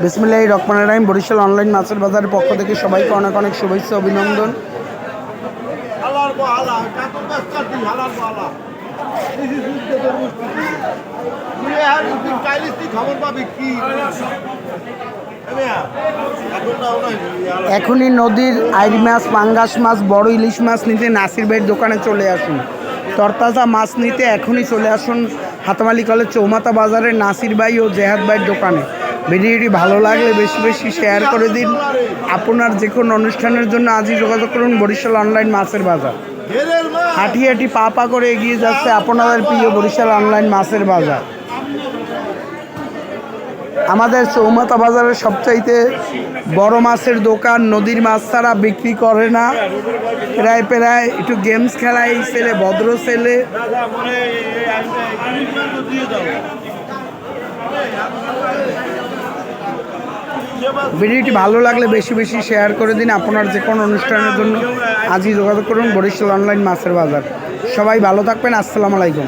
বিসমিল্লাহির রহমানির রহিম। বরিশাল অনলাইন মাছের বাজারের পক্ষ থেকে সবাইকে অনেক অনেক শুভেচ্ছা অভিনন্দন। এখনই নদীর আইড় মাছ, পাঙ্গাস মাছ, বড় ইলিশ মাছ নিতে নাসির ভাইয়ের দোকানে চলে আসুন। তরতাজা মাছ নিতে এখনই চলে আসুন হাতমালি কলেজ চৌমাথা বাজারের নাসির ভাই ও জেহাদ ভাইয়ের দোকানে। ভিডিওটি ভালো লাগলে বেশি বেশি শেয়ার করে দিন। আপনার যে কোনো অনুষ্ঠানের জন্য আজই যোগাযোগ করুন বরিশাল অনলাইন মাছের বাজার। হাঁটি হাঁটি পা পা করে এগিয়ে যাচ্ছে আপনাদের প্রিয় বরিশাল অনলাইন মাছের বাজার। আমাদের চৌমাথা বাজারের সবচাইতে বড় মাছের দোকান। নদীর মাছ ছাড়া বিক্রি করে না। প্রায় প্রায় একটু গেমস খেলা এই ছেলে, ভদ্র ছেলে। ভিডিওটি ভালো লাগলে বেশি বেশি শেয়ার করে দিন। আপনার যে কোনো অনুষ্ঠানের জন্য আজই যোগাযোগ করুন বরিশাল অনলাইন মাছের বাজার। সবাই ভালো থাকবেন। আসসালামু আলাইকুম।